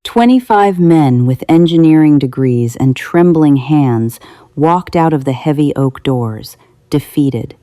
25 men with engineering degrees and trembling hands walked out of the heavy oak doors, defeated.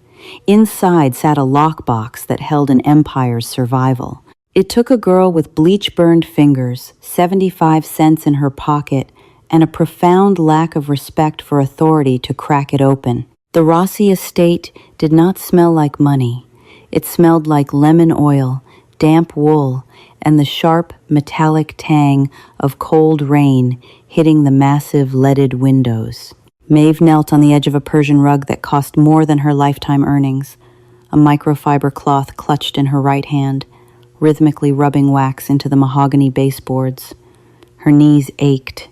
Inside sat a lockbox that held an empire's survival. It took a girl with bleach-burned fingers, 75 cents in her pocket, and a profound lack of respect for authority to crack it open. The Rossi estate did not smell like money. It smelled like lemon oil, damp wool, and the sharp, metallic tang of cold rain hitting the massive leaded windows. Maeve knelt on the edge of a Persian rug that cost more than her lifetime earnings, a microfiber cloth clutched in her right hand, rhythmically rubbing wax into the mahogany baseboards. Her knees ached.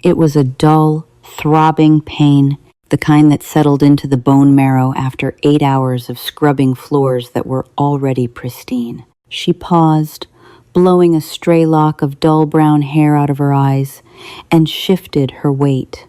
It was a dull, throbbing pain, the kind that settled into the bone marrow after 8 hours of scrubbing floors that were already pristine. She paused, blowing a stray lock of dull brown hair out of her eyes, and shifted her weight.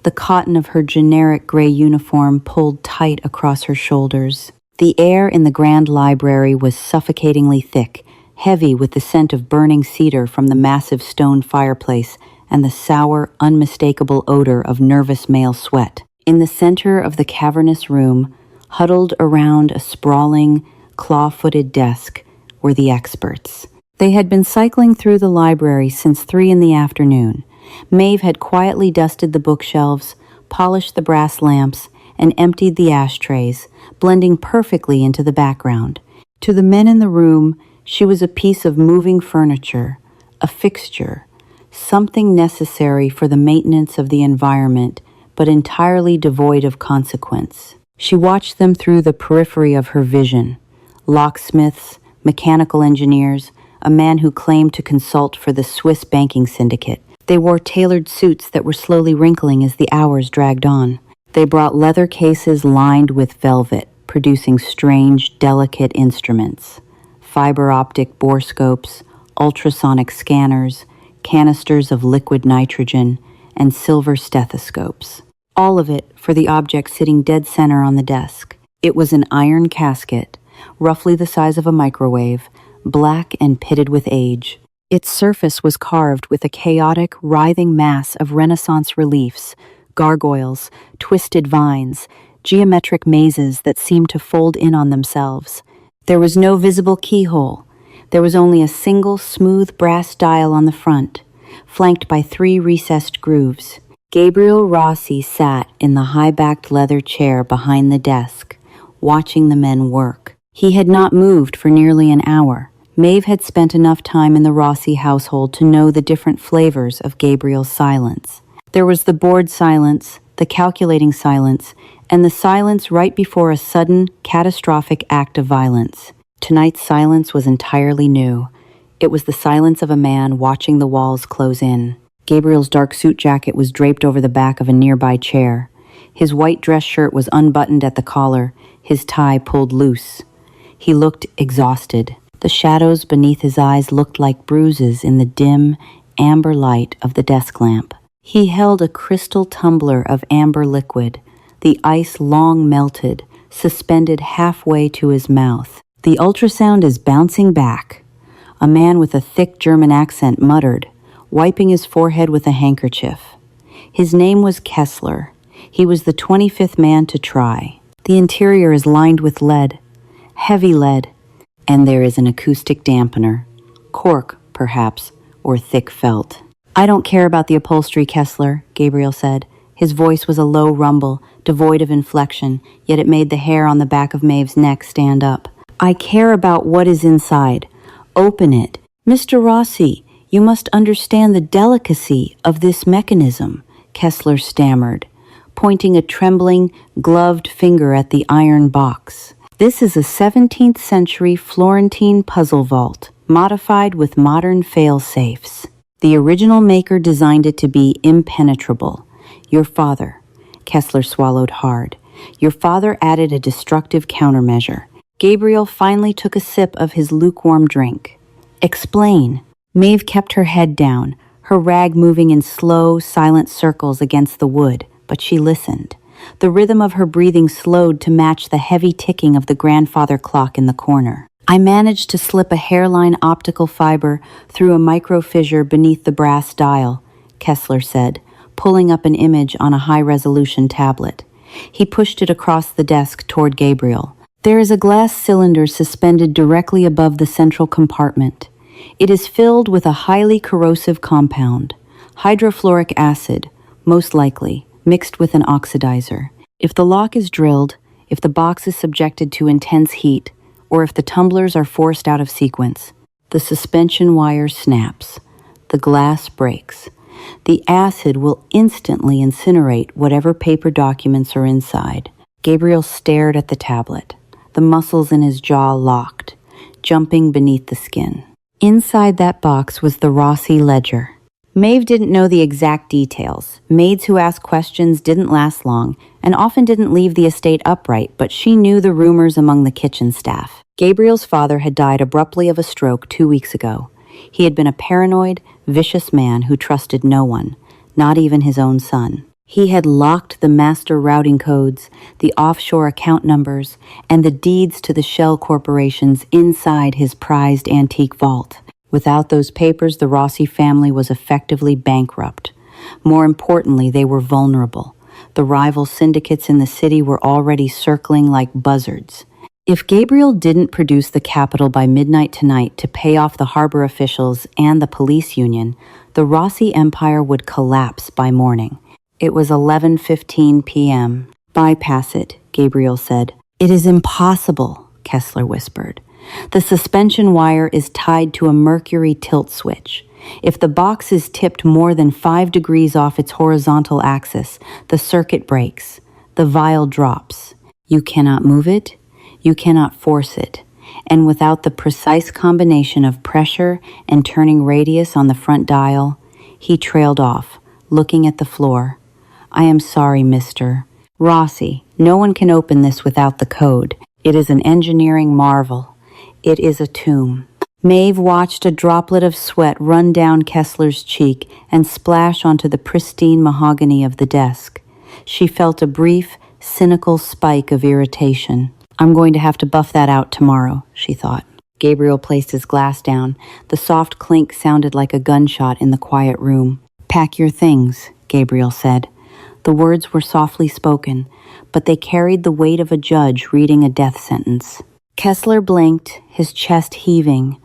The cotton of her generic gray uniform pulled tight across her shoulders. The air in the grand library was suffocatingly thick, heavy with the scent of burning cedar from the massive stone fireplace and the sour, unmistakable odor of nervous male sweat. In the center of the cavernous room, huddled around a sprawling, claw-footed desk, were the experts. They had been cycling through the library since 3 in the afternoon. Maeve had quietly dusted the bookshelves, polished the brass lamps, and emptied the ashtrays, blending perfectly into the background. To the men in the room, she was a piece of moving furniture, a fixture, something necessary for the maintenance of the environment, but entirely devoid of consequence. She watched them through the periphery of her vision. Locksmiths, mechanical engineers, a man who claimed to consult for the Swiss banking syndicate. They wore tailored suits that were slowly wrinkling as the hours dragged on. They brought leather cases lined with velvet, producing strange, delicate instruments. Fiber optic borescopes, ultrasonic scanners, canisters of liquid nitrogen, and silver stethoscopes. All of it for the object sitting dead center on the desk. It was an iron casket, roughly the size of a microwave, black and pitted with age. Its surface was carved with a chaotic, writhing mass of Renaissance reliefs, gargoyles, twisted vines, geometric mazes that seemed to fold in on themselves. There was no visible keyhole. There was only a single smooth brass dial on the front, flanked by 3 recessed grooves. Gabriel Rossi sat in the high-backed leather chair behind the desk, watching the men work. He had not moved for nearly an hour. Maeve had spent enough time in the Rossi household to know the different flavors of Gabriel's silence. There was the bored silence, the calculating silence, and the silence right before a sudden, catastrophic act of violence. Tonight's silence was entirely new. It was the silence of a man watching the walls close in. Gabriel's dark suit jacket was draped over the back of a nearby chair. His white dress shirt was unbuttoned at the collar, his tie pulled loose. He looked exhausted. The shadows beneath his eyes looked like bruises in the dim, amber light of the desk lamp. He held a crystal tumbler of amber liquid, the ice long melted, suspended halfway to his mouth. "The ultrasound is bouncing back," a man with a thick German accent muttered, wiping his forehead with a handkerchief. His name was Kessler. He was the 25th man to try. "The interior is lined with lead, heavy lead, and there is an acoustic dampener. Cork, perhaps, or thick felt." "I don't care about the upholstery, Kessler," Gabriel said. His voice was a low rumble, devoid of inflection, yet it made the hair on the back of Maeve's neck stand up. "I care about what is inside. Open it. Mr. Rossi, you must understand the delicacy of this mechanism," Kessler stammered, pointing a trembling, gloved finger at the iron box. "This is a 17th century Florentine puzzle vault, modified with modern fail-safes. The original maker designed it to be impenetrable. Your father," Kessler swallowed hard, "your father added a destructive countermeasure." Gabriel finally took a sip of his lukewarm drink. "Explain." Maeve kept her head down, her rag moving in slow, silent circles against the wood, but she listened. The rhythm of her breathing slowed to match the heavy ticking of the grandfather clock in the corner. I managed to slip a hairline optical fiber through a micro-fissure beneath the brass dial, Kessler said, pulling up an image on a high-resolution tablet. He pushed it across the desk toward Gabriel. There is a glass cylinder suspended directly above the central compartment. It is filled with a highly corrosive compound, hydrofluoric acid, most likely, mixed with an oxidizer. If the lock is drilled, if the box is subjected to intense heat, or if the tumblers are forced out of sequence, the suspension wire snaps. The glass breaks. The acid will instantly incinerate whatever paper documents are inside. Gabriel stared at the tablet, the muscles in his jaw locked, jumping beneath the skin. Inside that box was the Rossi ledger. Maeve didn't know the exact details. Maids who asked questions didn't last long and often didn't leave the estate upright, but she knew the rumors among the kitchen staff. Gabriel's father had died abruptly of a stroke 2 weeks ago. He had been a paranoid, vicious man who trusted no one, not even his own son. He had locked the master routing codes, the offshore account numbers, and the deeds to the shell corporations inside his prized antique vault. Without those papers, the Rossi family was effectively bankrupt. More importantly, they were vulnerable. The rival syndicates in the city were already circling like buzzards. If Gabriel didn't produce the capital by midnight tonight to pay off the harbor officials and the police union, the Rossi empire would collapse by morning. It was 11:15 p.m. "Bypass it," Gabriel said. "It is impossible," Kessler whispered. "The suspension wire is tied to a mercury tilt switch. If the box is tipped more than 5 degrees off its horizontal axis, the circuit breaks. The vial drops. You cannot move it. You cannot force it. And without the precise combination of pressure and turning radius on the front dial," he trailed off, looking at the floor. "I am sorry, Mr. Rossi. No one can open this without the code. It is an engineering marvel. It is a tomb." Maeve watched a droplet of sweat run down Kessler's cheek and splash onto the pristine mahogany of the desk. She felt a brief, cynical spike of irritation. "I'm going to have to buff that out tomorrow," she thought. Gabriel placed his glass down. The soft clink sounded like a gunshot in the quiet room. "Pack your things," Gabriel said. The words were softly spoken, but they carried the weight of a judge reading a death sentence. Kessler blinked, his chest heaving.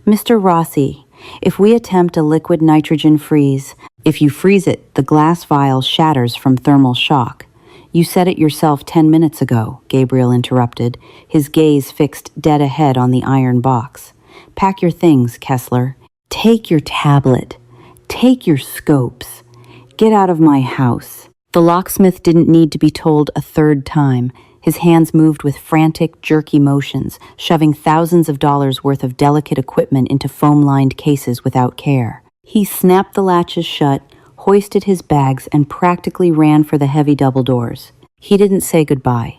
"Mr. Rossi, if we attempt a liquid nitrogen freeze, if you freeze it, the glass vial shatters from thermal shock." "You said it yourself 10 minutes ago," Gabriel interrupted, his gaze fixed dead ahead on the iron box. "Pack your things, Kessler. Take your tablet. Take your scopes. Get out of my house." The locksmith didn't need to be told a third time. His hands moved with frantic, jerky motions, shoving thousands of dollars worth of delicate equipment into foam-lined cases without care. He snapped the latches shut, hoisted his bags, and practically ran for the heavy double doors. He didn't say goodbye.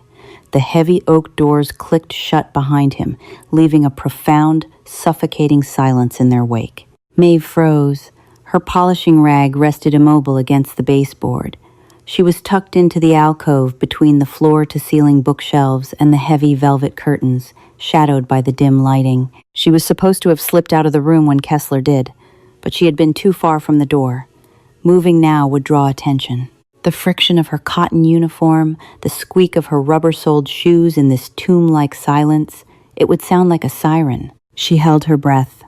The heavy oak doors clicked shut behind him, leaving a profound, suffocating silence in their wake. Maeve froze. Her polishing rag rested immobile against the baseboard. She was tucked into the alcove between the floor-to-ceiling bookshelves and the heavy velvet curtains, shadowed by the dim lighting. She was supposed to have slipped out of the room when Kessler did, but she had been too far from the door. Moving now would draw attention. The friction of her cotton uniform, the squeak of her rubber-soled shoes in this tomb-like silence, it would sound like a siren. She held her breath.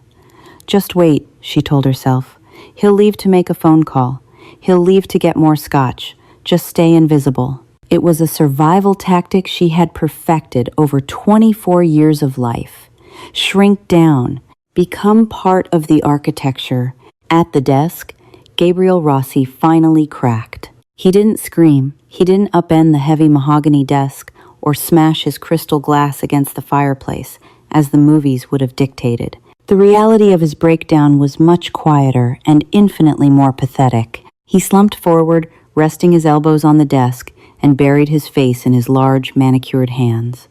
"Just wait," she told herself. "He'll leave to make a phone call. He'll leave to get more scotch. Just stay invisible." It was a survival tactic she had perfected over 24 years of life. Shrink down. Become part of the architecture. At the desk, Gabriel Rossi finally cracked. He didn't scream. He didn't upend the heavy mahogany desk or smash his crystal glass against the fireplace, as the movies would have dictated. The reality of his breakdown was much quieter and infinitely more pathetic. He slumped forward, resting his elbows on the desk, and buried his face in his large, manicured hands.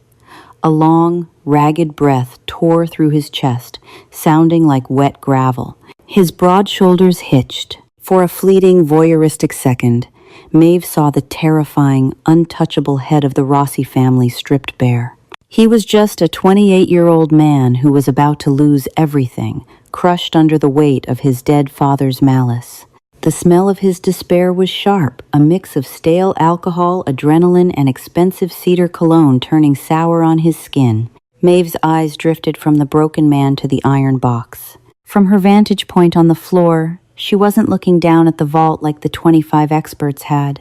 A long, ragged breath tore through his chest, sounding like wet gravel. His broad shoulders hitched. For a fleeting, voyeuristic second, Maeve saw the terrifying, untouchable head of the Rossi family stripped bare. He was just a 28-year-old man who was about to lose everything, crushed under the weight of his dead father's malice. The smell of his despair was sharp, a mix of stale alcohol, adrenaline, and expensive cedar cologne turning sour on his skin. Maeve's eyes drifted from the broken man to the iron box. From her vantage point on the floor, she wasn't looking down at the vault like the 25 experts had.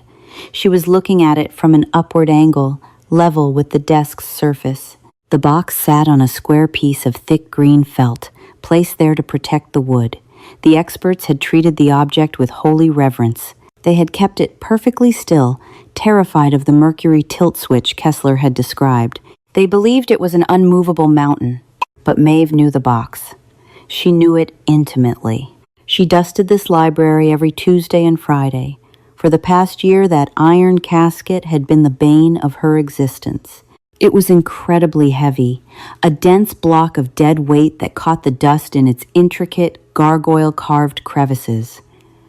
She was looking at it from an upward angle, level with the desk's surface. The box sat on a square piece of thick green felt, placed there to protect the wood. The experts had treated the object with holy reverence. They had kept it perfectly still, terrified of the mercury tilt switch Kessler had described. They believed it was an unmovable mountain, but Maeve knew the box. She knew it intimately. She dusted this library every Tuesday and Friday. For the past year, that iron casket had been the bane of her existence. It was incredibly heavy, a dense block of dead weight that caught the dust in its intricate, gargoyle-carved crevices.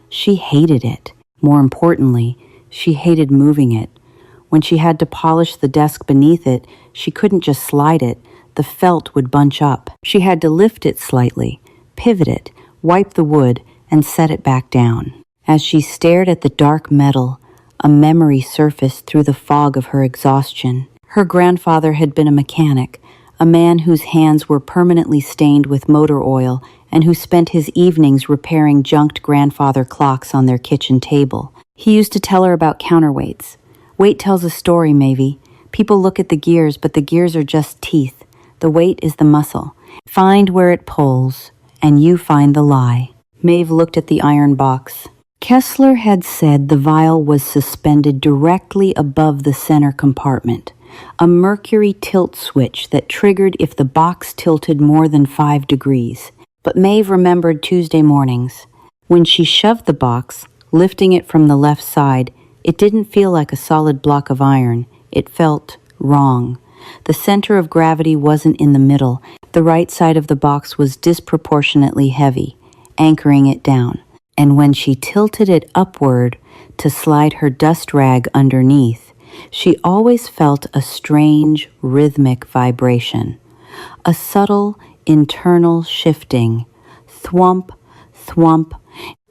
She hated it. More importantly, she hated moving it. When she had to polish the desk beneath it, she couldn't just slide it. The felt would bunch up. She had to lift it slightly, pivot it, wipe the wood, and set it back down. As she stared at the dark metal, a memory surfaced through the fog of her exhaustion. Her grandfather had been a mechanic, a man whose hands were permanently stained with motor oil and who spent his evenings repairing junked grandfather clocks on their kitchen table. He used to tell her about counterweights. Weight tells a story, Mavie. People look at the gears, but the gears are just teeth. The weight is the muscle. Find where it pulls, and you find the lie. Maeve looked at the iron box. Kessler had said the vial was suspended directly above the center compartment, a mercury tilt switch that triggered if the box tilted more than 5 degrees. But Maeve remembered Tuesday mornings. When she shoved the box, lifting it from the left side, it didn't feel like a solid block of iron. It felt wrong. The center of gravity wasn't in the middle. The right side of the box was disproportionately heavy, anchoring it down. And when she tilted it upward to slide her dust rag underneath, she always felt a strange, rhythmic vibration. A subtle, internal shifting. Thwump, thwump.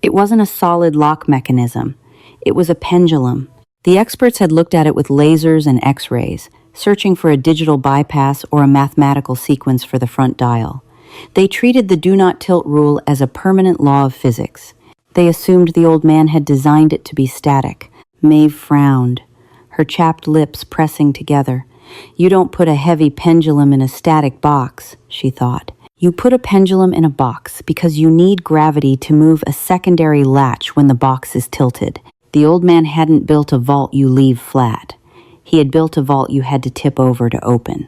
It wasn't a solid lock mechanism. It was a pendulum. The experts had looked at it with lasers and x-rays, searching for a digital bypass or a mathematical sequence for the front dial. They treated the do not tilt rule as a permanent law of physics. They assumed the old man had designed it to be static. Maeve frowned, her chapped lips pressing together. You don't put a heavy pendulum in a static box, she thought. You put a pendulum in a box because you need gravity to move a secondary latch when the box is tilted. The old man hadn't built a vault you leave flat. He had built a vault you had to tip over to open.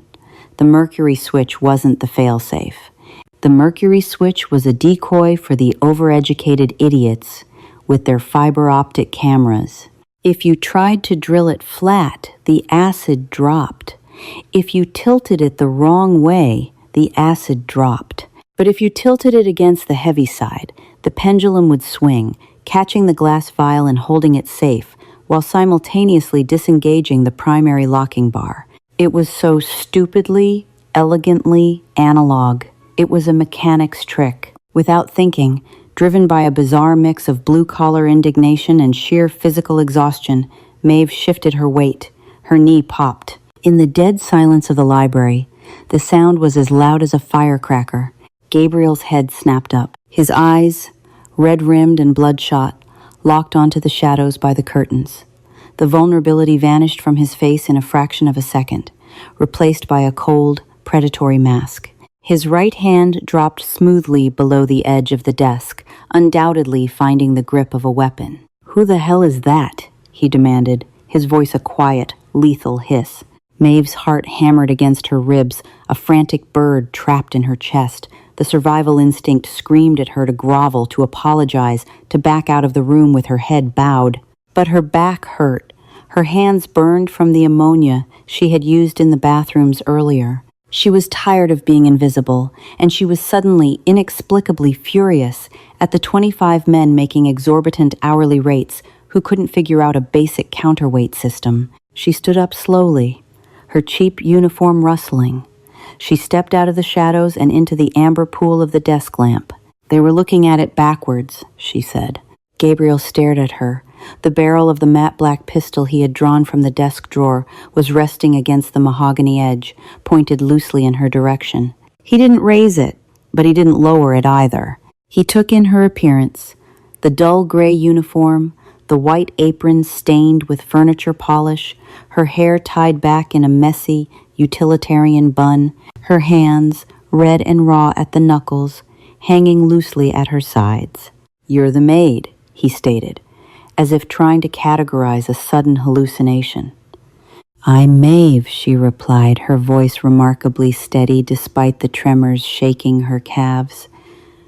The mercury switch wasn't the fail-safe. The mercury switch was a decoy for the overeducated idiots with their fiber optic cameras. If you tried to drill it flat, the acid dropped. If you tilted it the wrong way, the acid dropped. But if you tilted it against the heavy side, the pendulum would swing, catching the glass vial and holding it safe, while simultaneously disengaging the primary locking bar. It was so stupidly, elegantly analog. It was a mechanic's trick. Without thinking, driven by a bizarre mix of blue-collar indignation and sheer physical exhaustion, Maeve shifted her weight. Her knee popped. In the dead silence of the library, the sound was as loud as a firecracker. Gabriel's head snapped up. His eyes, red-rimmed and bloodshot, locked onto the shadows by the curtains. The vulnerability vanished from his face in a fraction of a second, replaced by a cold, predatory mask. His right hand dropped smoothly below the edge of the desk, undoubtedly finding the grip of a weapon. "Who the hell is that?" he demanded, his voice a quiet, lethal hiss. Maeve's heart hammered against her ribs, a frantic bird trapped in her chest. The survival instinct screamed at her to grovel, to apologize, to back out of the room with her head bowed. But her back hurt. Her hands burned from the ammonia she had used in the bathrooms earlier. She was tired of being invisible, and she was suddenly, inexplicably furious at the 25 men making exorbitant hourly rates who couldn't figure out a basic counterweight system. She stood up slowly, her cheap uniform rustling. She stepped out of the shadows and into the amber pool of the desk lamp. "They were looking at it backwards," she said. Gabriel stared at her. The barrel of the matte black pistol he had drawn from the desk drawer was resting against the mahogany edge, pointed loosely in her direction. He didn't raise it, but he didn't lower it either. He took in her appearance, the dull gray uniform, the white apron stained with furniture polish, her hair tied back in a messy, utilitarian bun, her hands, red and raw at the knuckles, hanging loosely at her sides. "You're the maid," he stated, as if trying to categorize a sudden hallucination. "I'm Maeve," she replied, her voice remarkably steady despite the tremors shaking her calves.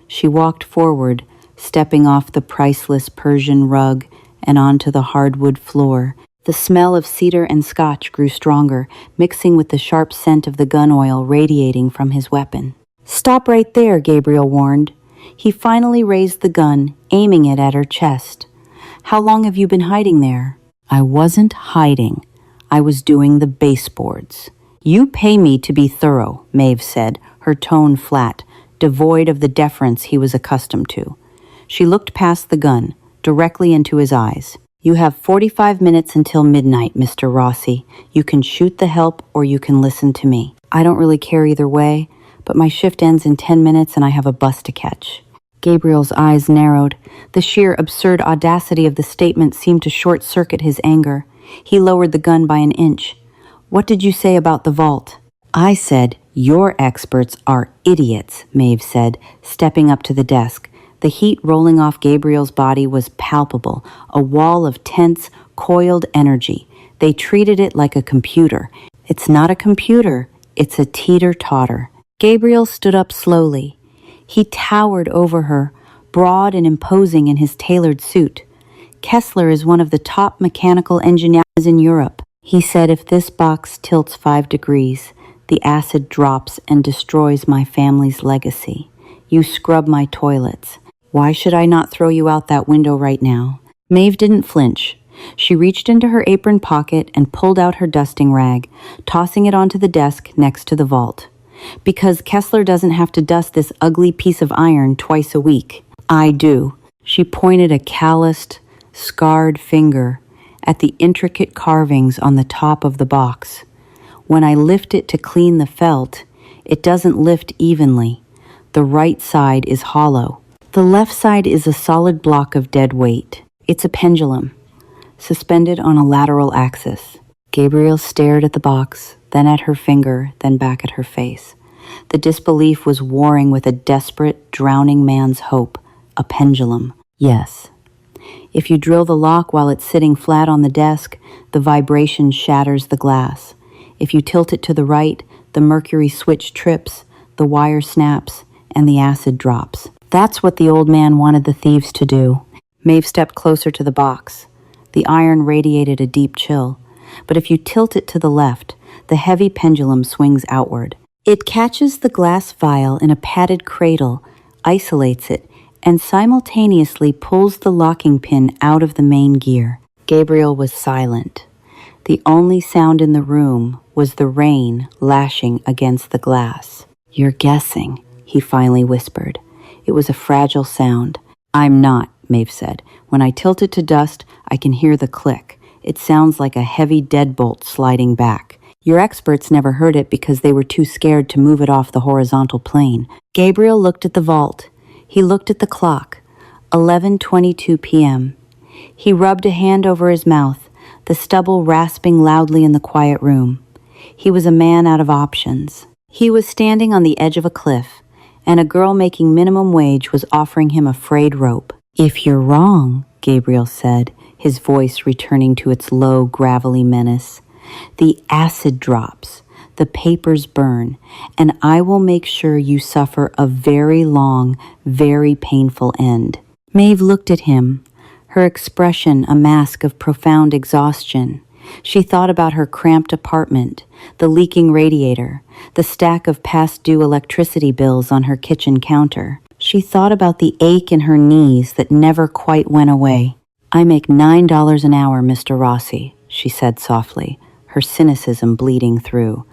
She walked forward, stepping off the priceless Persian rug and onto the hardwood floor. The smell of cedar and scotch grew stronger, mixing with the sharp scent of the gun oil radiating from his weapon. "Stop right there," Gabriel warned. He finally raised the gun, aiming it at her chest. "How long have you been hiding there?" "I wasn't hiding. I was doing the baseboards." "You pay me to be thorough," Maeve said, her tone flat, devoid of the deference he was accustomed to. She looked past the gun, directly into his eyes. "You have 45 minutes until midnight, Mr. Rossi. You can shoot the help or you can listen to me. I don't really care either way, but my shift ends in 10 minutes and I have a bus to catch." Gabriel's eyes narrowed. The sheer absurd audacity of the statement seemed to short-circuit his anger. He lowered the gun by an inch. "What did you say about the vault?" "I said, your experts are idiots," Maeve said, stepping up to the desk. The heat rolling off Gabriel's body was palpable, a wall of tense, coiled energy. They treated it like a computer. "It's not a computer, it's a teeter-totter." Gabriel stood up slowly. He towered over her, broad and imposing in his tailored suit. "Kessler is one of the top mechanical engineers in Europe. He said if this box tilts 5 degrees, the acid drops and destroys my family's legacy. You scrub my toilets. Why should I not throw you out that window right now?" Maeve didn't flinch. She reached into her apron pocket and pulled out her dusting rag, tossing it onto the desk next to the vault. "Because Kessler doesn't have to dust this ugly piece of iron twice a week. I do." She pointed a calloused, scarred finger at the intricate carvings on the top of the box. "When I lift it to clean the felt, it doesn't lift evenly. The right side is hollow. The left side is a solid block of dead weight. It's a pendulum, suspended on a lateral axis." Gabriel stared at the box, then at her finger, then back at her face. The disbelief was warring with a desperate, drowning man's hope. A pendulum. Yes. If you drill the lock while it's sitting flat on the desk, the vibration shatters the glass. If you tilt it to the right, the mercury switch trips, the wire snaps, and the acid drops. That's what the old man wanted the thieves to do. Maeve stepped closer to the box. The iron radiated a deep chill. But if you tilt it to the left, the heavy pendulum swings outward. It catches the glass vial in a padded cradle, isolates it, and simultaneously pulls the locking pin out of the main gear. Gabriel was silent. The only sound in the room was the rain lashing against the glass. "You're guessing," he finally whispered. It was a fragile sound. "I'm not," Maeve said. "When I tilt it to dust, I can hear the click. It sounds like a heavy deadbolt sliding back. Your experts never heard it because they were too scared to move it off the horizontal plane." Gabriel looked at the vault. He looked at the clock. 11:22 p.m. He rubbed a hand over his mouth, the stubble rasping loudly in the quiet room. He was a man out of options. He was standing on the edge of a cliff, and a girl making minimum wage was offering him a frayed rope. "If you're wrong," Gabriel said, his voice returning to its low, gravelly menace, "the acid drops, the papers burn, and I will make sure you suffer a very long, very painful end." Maeve looked at him, her expression a mask of profound exhaustion. She thought about her cramped apartment, the leaking radiator, the stack of past-due electricity bills on her kitchen counter. She thought about the ache in her knees that never quite went away. "I make $9 an hour, Mr. Rossi," she said softly, her cynicism bleeding through.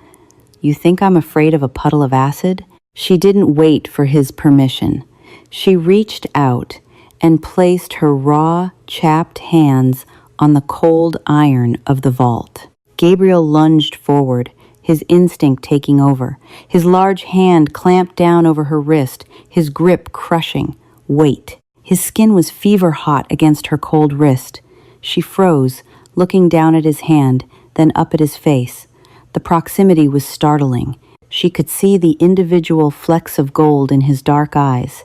"You think I'm afraid of a puddle of acid?" She didn't wait for his permission. She reached out and placed her raw, chapped hands on the cold iron of the vault. Gabriel lunged forward, his instinct taking over. His large hand clamped down over her wrist, his grip crushing. Wait. His skin was fever hot against her cold wrist. She froze, looking down at his hand, then up at his face. The proximity was startling. She could see the individual flecks of gold in his dark eyes,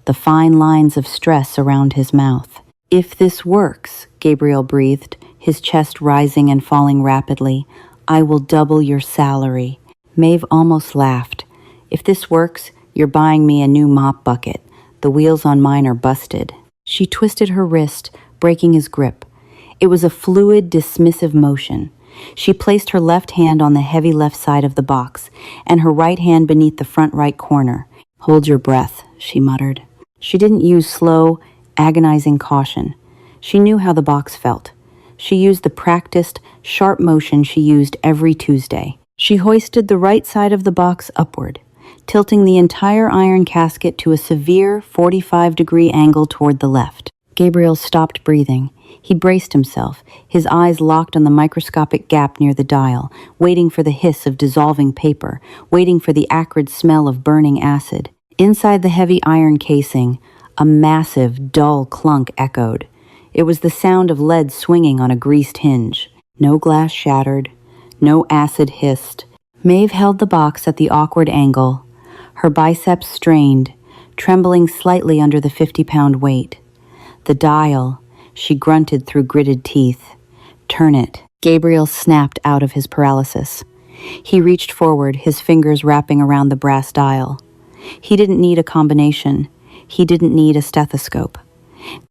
the fine lines of stress around his mouth. "If this works," Gabriel breathed, his chest rising and falling rapidly, "I will double your salary." Maeve almost laughed. "If this works, you're buying me a new mop bucket. The wheels on mine are busted." She twisted her wrist, breaking his grip. It was a fluid, dismissive motion. She placed her left hand on the heavy left side of the box, and her right hand beneath the front right corner. "Hold your breath," she muttered. She didn't use slow, agonizing caution. She knew how the box felt. She used the practiced, sharp motion she used every Tuesday. She hoisted the right side of the box upward, tilting the entire iron casket to a severe 45-degree angle toward the left. Gabriel stopped breathing. He braced himself, his eyes locked on the microscopic gap near the dial, waiting for the hiss of dissolving paper, waiting for the acrid smell of burning acid. Inside the heavy iron casing, a massive, dull clunk echoed. It was the sound of lead swinging on a greased hinge. No glass shattered, no acid hissed. Maeve held the box at the awkward angle, her biceps strained, trembling slightly under the 50-pound weight. The dial, she grunted through gritted teeth. "Turn it." Gabriel snapped out of his paralysis. He reached forward, his fingers wrapping around the brass dial. He didn't need a combination. He didn't need a stethoscope.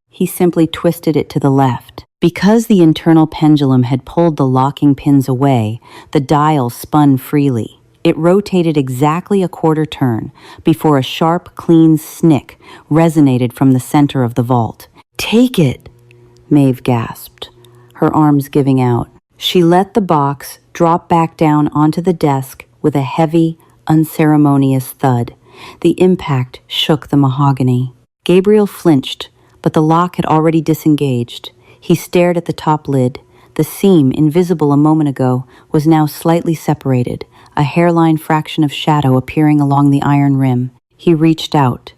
He simply twisted it to the left. Because the internal pendulum had pulled the locking pins away, the dial spun freely. It rotated exactly a quarter turn before a sharp, clean snick resonated from the center of the vault. "Take it!" Maeve gasped, her arms giving out. She let the box drop back down onto the desk with a heavy, unceremonious thud. The impact shook the mahogany. Gabriel flinched, but the lock had already disengaged. He stared at the top lid. The seam, invisible a moment ago, was now slightly separated, a hairline fraction of shadow appearing along the iron rim. He reached out,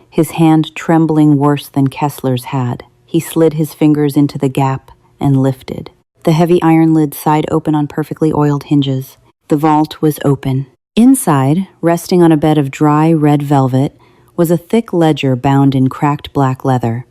his hand trembling worse than Kessler's had. He slid his fingers into the gap and lifted. The heavy iron lid sighed open on perfectly oiled hinges. The vault was open. Inside, resting on a bed of dry red velvet, was a thick ledger bound in cracked black leather.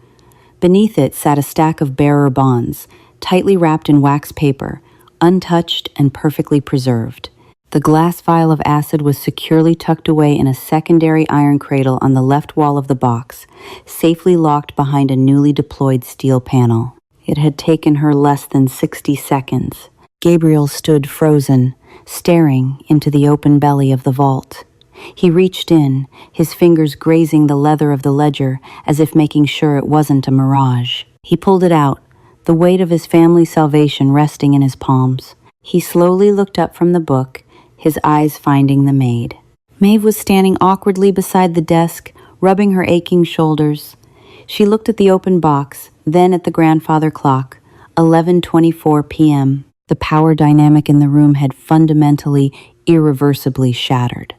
Beneath it sat a stack of bearer bonds, tightly wrapped in wax paper, untouched and perfectly preserved. The glass vial of acid was securely tucked away in a secondary iron cradle on the left wall of the box, safely locked behind a newly deployed steel panel. It had taken her less than 60 seconds. Gabriel stood frozen, staring into the open belly of the vault. He reached in, his fingers grazing the leather of the ledger as if making sure it wasn't a mirage. He pulled it out, the weight of his family's salvation resting in his palms. He slowly looked up from the book, his eyes finding the maid. Maeve was standing awkwardly beside the desk, rubbing her aching shoulders. She looked at the open box, then at the grandfather clock, 11:24 p.m. The power dynamic in the room had fundamentally, irreversibly shattered.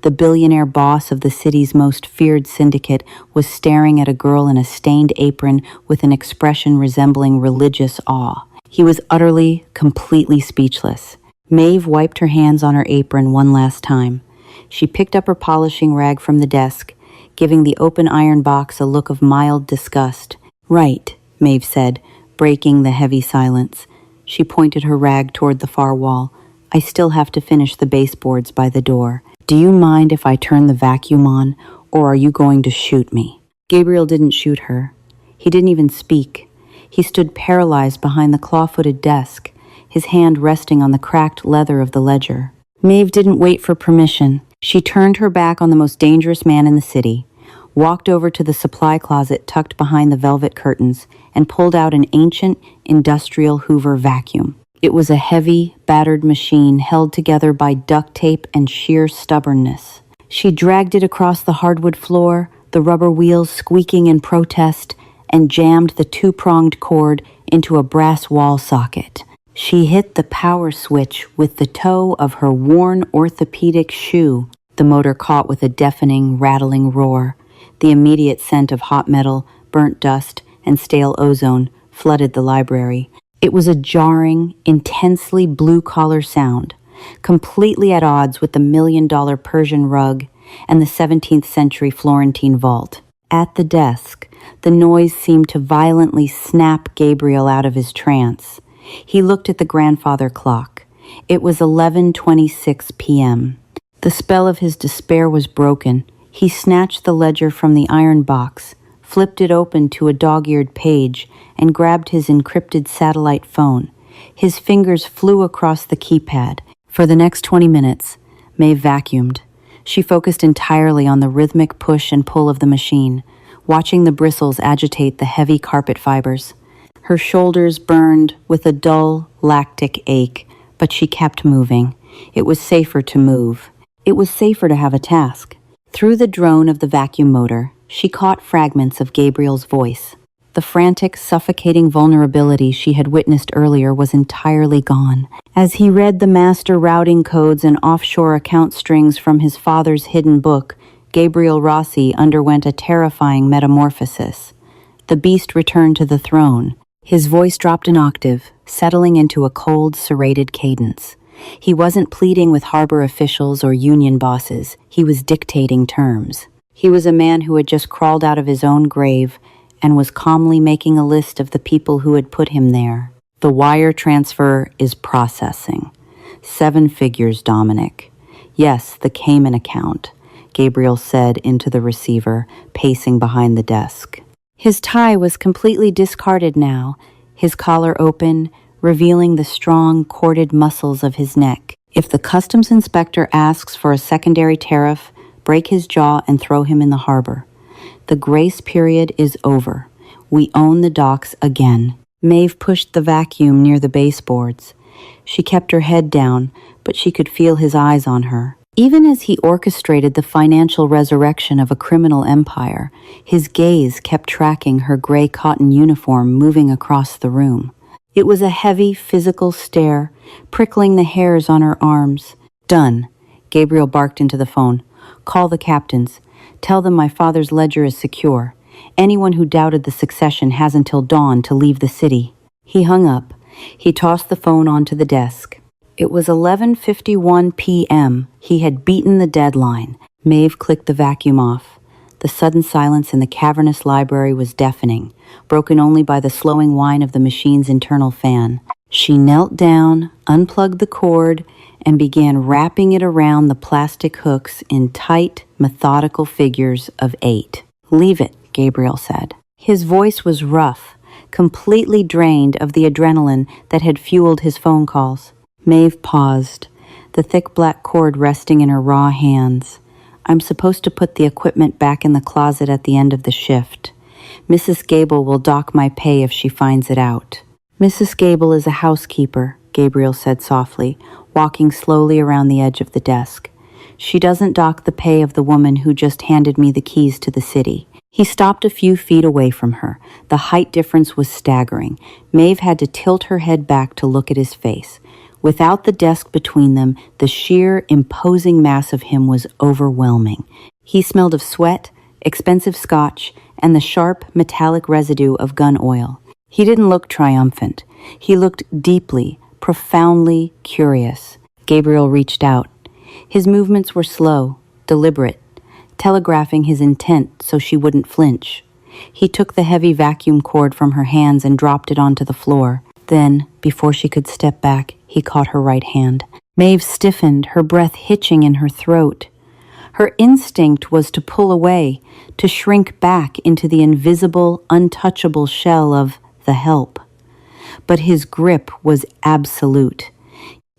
The billionaire boss of the city's most feared syndicate was staring at a girl in a stained apron with an expression resembling religious awe. He was utterly, completely speechless. Maeve wiped her hands on her apron one last time. She picked up her polishing rag from the desk, giving the open iron box a look of mild disgust. "Right," Maeve said, breaking the heavy silence. She pointed her rag toward the far wall. "I still have to finish the baseboards by the door. Do you mind if I turn the vacuum on, or are you going to shoot me?" Gabriel didn't shoot her. He didn't even speak. He stood paralyzed behind the claw-footed desk, his hand resting on the cracked leather of the ledger. Maeve didn't wait for permission. She turned her back on the most dangerous man in the city, walked over to the supply closet tucked behind the velvet curtains, and pulled out an ancient, industrial Hoover vacuum. It was a heavy, battered machine held together by duct tape and sheer stubbornness. She dragged it across the hardwood floor, the rubber wheels squeaking in protest, and jammed the two-pronged cord into a brass wall socket. She hit the power switch with the toe of her worn orthopedic shoe. The motor caught with a deafening, rattling roar. The immediate scent of hot metal, burnt dust, and stale ozone flooded the library. It was a jarring, intensely blue-collar sound, completely at odds with the $1 million Persian rug and the 17th century Florentine vault. At the desk, the noise seemed to violently snap Gabriel out of his trance. He looked at the grandfather clock. It was 11:26 p.m. The spell of his despair was broken. He snatched the ledger from the iron box, flipped it open to a dog-eared page, and grabbed his encrypted satellite phone. His fingers flew across the keypad. For the next 20 minutes, Maeve vacuumed. She focused entirely on the rhythmic push and pull of the machine, watching the bristles agitate the heavy carpet fibers. Her shoulders burned with a dull, lactic ache, but she kept moving. It was safer to move. It was safer to have a task. Through the drone of the vacuum motor, she caught fragments of Gabriel's voice. The frantic, suffocating vulnerability she had witnessed earlier was entirely gone. As he read the master routing codes and offshore account strings from his father's hidden book, Gabriel Rossi underwent a terrifying metamorphosis. The beast returned to the throne. His voice dropped an octave, settling into a cold, serrated cadence. He wasn't pleading with harbor officials or union bosses. He was dictating terms. He was a man who had just crawled out of his own grave and was calmly making a list of the people who had put him there. The wire transfer is processing. 7 figures, Dominic. Yes, the Cayman account, Gabriel said into the receiver, pacing behind the desk. His tie was completely discarded now, his collar open, revealing the strong, corded muscles of his neck. If the customs inspector asks for a secondary tariff, break his jaw and throw him in the harbor. The grace period is over. We own the docks again. Maeve pushed the vacuum near the baseboards. She kept her head down, but she could feel his eyes on her. Even as he orchestrated the financial resurrection of a criminal empire, his gaze kept tracking her gray cotton uniform moving across the room. It was a heavy, physical stare, prickling the hairs on her arms. Done. Gabriel barked into the phone. Call the captains. Tell them my father's ledger is secure. Anyone who doubted the succession has until dawn to leave the city. He hung up. He tossed the phone onto the desk. It was 11:51 p.m. He had beaten the deadline. Maeve clicked the vacuum off. The sudden silence in the cavernous library was deafening, broken only by the slowing whine of the machine's internal fan. She knelt down, unplugged the cord, and began wrapping it around the plastic hooks in tight, methodical figures of 8. Leave it, Gabriel said. His voice was rough, completely drained of the adrenaline that had fueled his phone calls. Maeve paused, the thick black cord resting in her raw hands. I'm supposed to put the equipment back in the closet at the end of the shift. Mrs. Gable will dock my pay if she finds it out. Mrs. Gable is a housekeeper, Gabriel said softly, walking slowly around the edge of the desk. She doesn't dock the pay of the woman who just handed me the keys to the city. He stopped a few feet away from her. The height difference was staggering. Maeve had to tilt her head back to look at his face. Without the desk between them, the sheer, imposing mass of him was overwhelming. He smelled of sweat, expensive scotch, and the sharp, metallic residue of gun oil. He didn't look triumphant. He looked deeply, profoundly curious. Gabriel reached out. His movements were slow, deliberate, telegraphing his intent so she wouldn't flinch. He took the heavy vacuum cord from her hands and dropped it onto the floor. Then, before she could step back, he caught her right hand. Maeve stiffened, her breath hitching in her throat. Her instinct was to pull away, to shrink back into the invisible, untouchable shell of the help. But his grip was absolute.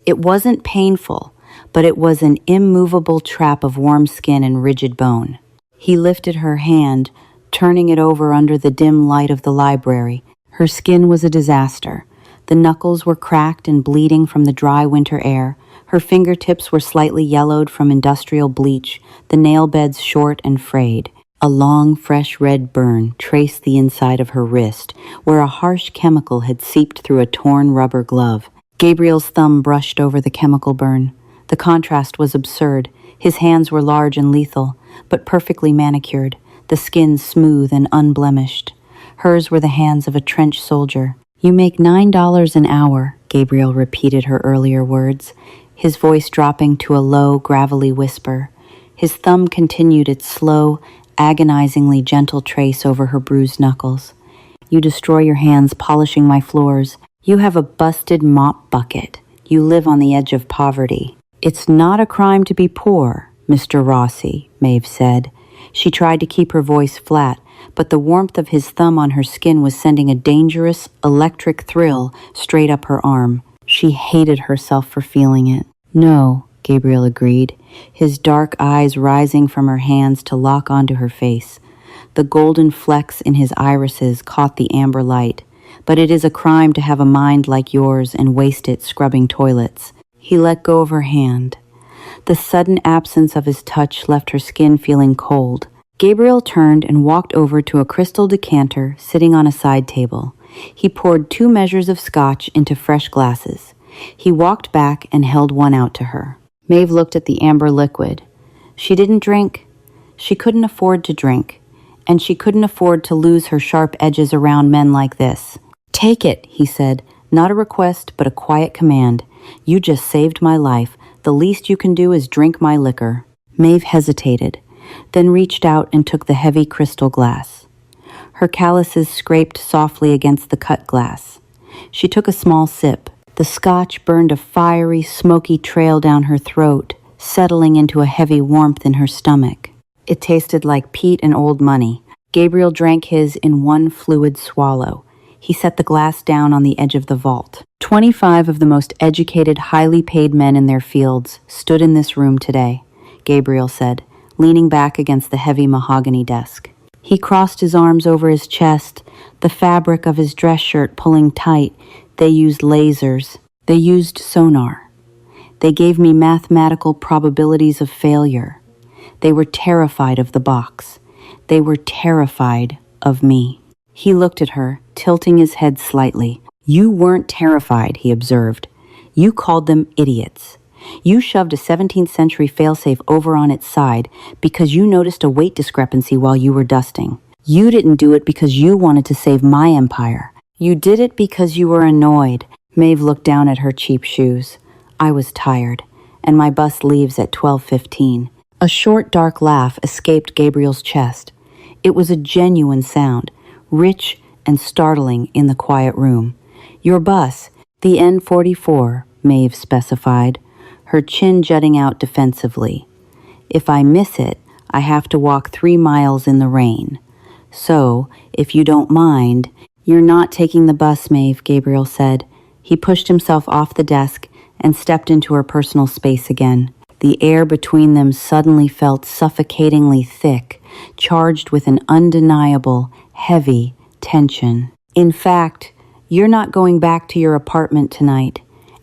It wasn't painful, but it was an immovable trap of warm skin and rigid bone. He lifted her hand, turning it over under the dim light of the library. Her skin was a disaster. The knuckles were cracked and bleeding from the dry winter air. Her fingertips were slightly yellowed from industrial bleach, the nail beds short and frayed. A long, fresh red burn traced the inside of her wrist, where a harsh chemical had seeped through a torn rubber glove. Gabriel's thumb brushed over the chemical burn. The contrast was absurd. His hands were large and lethal, but perfectly manicured, the skin smooth and unblemished. Hers were the hands of a trench soldier. "You make $9 an hour," Gabriel repeated her earlier words, his voice dropping to a low, gravelly whisper. His thumb continued its slow, agonizingly gentle trace over her bruised knuckles. "You destroy your hands polishing my floors. You have a busted mop bucket. You live on the edge of poverty." "It's not a crime to be poor, Mr. Rossi," Maeve said. She tried to keep her voice flat, but the warmth of his thumb on her skin was sending a dangerous, electric thrill straight up her arm. She hated herself for feeling it. "No," Gabriel agreed, his dark eyes rising from her hands to lock onto her face. The golden flecks in his irises caught the amber light. "But it is a crime to have a mind like yours and waste it scrubbing toilets." He let go of her hand. The sudden absence of his touch left her skin feeling cold. Gabriel turned and walked over to a crystal decanter sitting on a side table. He poured 2 measures of scotch into fresh glasses. He walked back and held one out to her. Maeve looked at the amber liquid. She didn't drink. She couldn't afford to drink. And she couldn't afford to lose her sharp edges around men like this. "Take it," he said, not a request but a quiet command. "You just saved my life. The least you can do is drink my liquor." Maeve hesitated, then reached out and took the heavy crystal glass. Her calluses scraped softly against the cut glass. She took a small sip. The scotch burned a fiery, smoky trail down her throat, settling into a heavy warmth in her stomach. It tasted like peat and old money. Gabriel drank his in one fluid swallow. He set the glass down on the edge of the vault. 25 of the most educated, highly paid men in their fields stood in this room today, Gabriel said, leaning back against the heavy mahogany desk. He crossed his arms over his chest, the fabric of his dress shirt pulling tight. They used lasers. They used sonar. They gave me mathematical probabilities of failure. They were terrified of the box. They were terrified of me. He looked at her, tilting his head slightly. "You weren't terrified," he observed. "You called them idiots. You shoved a 17th century failsafe over on its side because you noticed a weight discrepancy while you were dusting. You didn't do it because you wanted to save my empire. You did it because you were annoyed." Maeve looked down at her cheap shoes. "I was tired, and my bus leaves at 12:15. A short, dark laugh escaped Gabriel's chest. It was a genuine sound, rich and startling in the quiet room. "Your bus, the N44, Maeve specified, her chin jutting out defensively. "If I miss it, I have to walk 3 miles in the rain. So, if you don't mind..." "You're not taking the bus, Maeve," Gabriel said. He pushed himself off the desk and stepped into her personal space again. The air between them suddenly felt suffocatingly thick, charged with an undeniable, heavy tension. "In fact, you're not going back to your apartment tonight,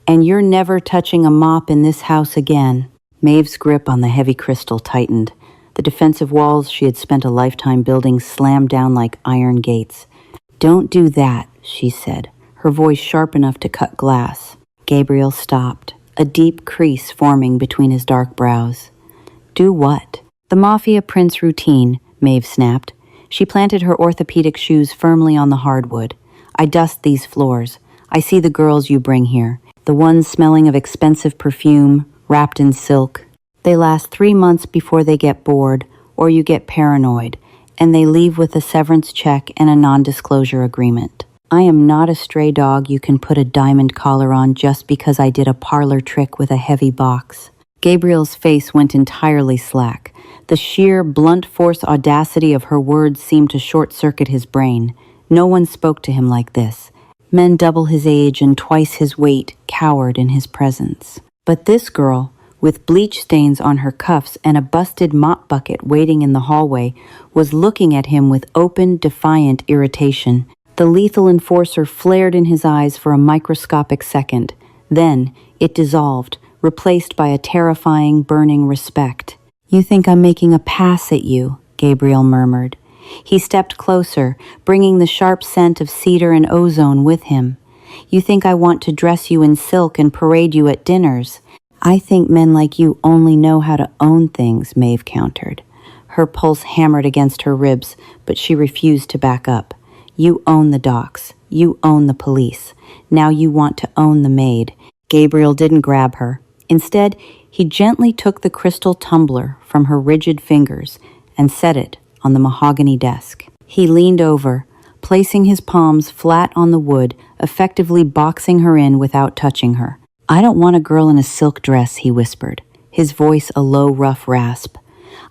and you're never touching a mop in this house again." Maeve's grip on the heavy crystal tightened. The defensive walls she had spent a lifetime building slammed down like iron gates. "Don't do that," she said, her voice sharp enough to cut glass. Gabriel stopped, a deep crease forming between his dark brows. "Do what?" "The Mafia Prince routine," Maeve snapped. She planted her orthopedic shoes firmly on the hardwood. "I dust these floors. I see the girls you bring here, the ones smelling of expensive perfume, wrapped in silk. They last 3 months before they get bored, or you get paranoid, and they leave with a severance check and a non-disclosure agreement. I am not a stray dog you can put a diamond collar on just because I did a parlor trick with a heavy box." Gabriel's face went entirely slack. The sheer, blunt force audacity of her words seemed to short-circuit his brain. No one spoke to him like this. Men double his age and twice his weight cowered in his presence. But this girl, with bleach stains on her cuffs and a busted mop bucket waiting in the hallway, was looking at him with open, defiant irritation. The lethal enforcer flared in his eyes for a microscopic second. Then, it dissolved, replaced by a terrifying, burning respect. "You think I'm making a pass at you," Gabriel murmured. He stepped closer, bringing the sharp scent of cedar and ozone with him. "You think I want to dress you in silk and parade you at dinners? I think men like you only know how to own things," Maeve countered. Her pulse hammered against her ribs, but she refused to back up. "You own the docks. You own the police. Now you want to own the maid." Gabriel didn't grab her. Instead, he gently took the crystal tumbler from her rigid fingers and set it on the mahogany desk. He leaned over, placing his palms flat on the wood, effectively boxing her in without touching her. "I don't want a girl in a silk dress," he whispered, his voice a low, rough rasp.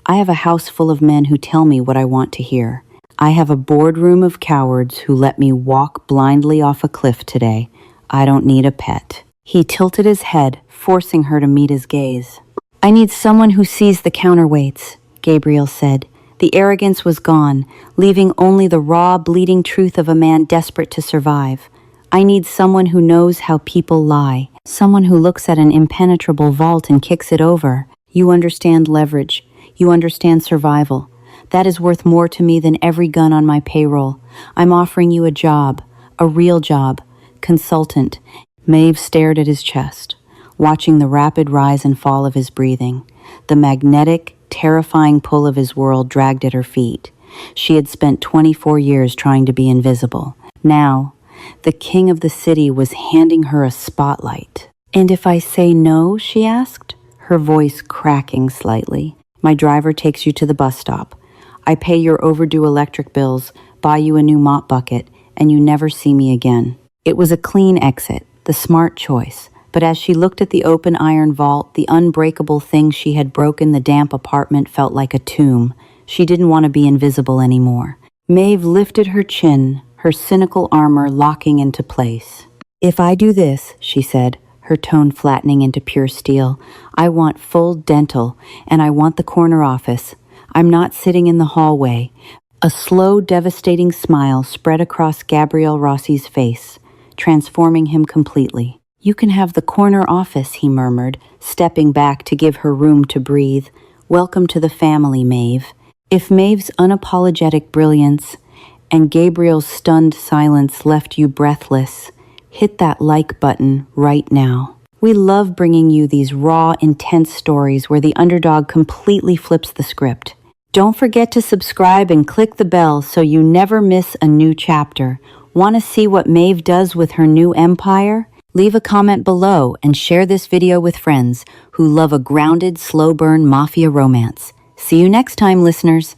"I have a house full of men who tell me what I want to hear. I have a boardroom of cowards who let me walk blindly off a cliff today. I don't need a pet." He tilted his head, forcing her to meet his gaze. "I need someone who sees the counterweights," Gabriel said. The arrogance was gone, leaving only the raw, bleeding truth of a man desperate to survive. "I need someone who knows how people lie, someone who looks at an impenetrable vault and kicks it over. You understand leverage. You understand survival. That is worth more to me than every gun on my payroll. I'm offering you a job, a real job, consultant." Maeve stared at his chest, watching the rapid rise and fall of his breathing. The magnetic, terrifying pull of his world dragged at her feet. She had spent 24 years trying to be invisible. Now, the king of the city was handing her a spotlight. "And if I say no?" she asked, her voice cracking slightly. "My driver takes you to the bus stop. I pay your overdue electric bills, buy you a new mop bucket, and you never see me again." It was a clean exit, the smart choice. But as she looked at the open iron vault, the unbreakable thing she had broken, the damp apartment felt like a tomb. She didn't want to be invisible anymore. Maeve lifted her chin, her cynical armor locking into place. "If I do this," she said, her tone flattening into pure steel, "I want full dental, and I want the corner office. I'm not sitting in the hallway." A slow, devastating smile spread across Gabriel Rossi's face, transforming him completely. "You can have the corner office," he murmured, stepping back to give her room to breathe. "Welcome to the family, Maeve." If Maeve's unapologetic brilliance and Gabriel's stunned silence left you breathless, hit that like button right now. We love bringing you these raw, intense stories where the underdog completely flips the script. Don't forget to subscribe and click the bell so you never miss a new chapter. Want to see what Maeve does with her new empire? Leave a comment below and share this video with friends who love a grounded, slow burn mafia romance. See you next time, listeners.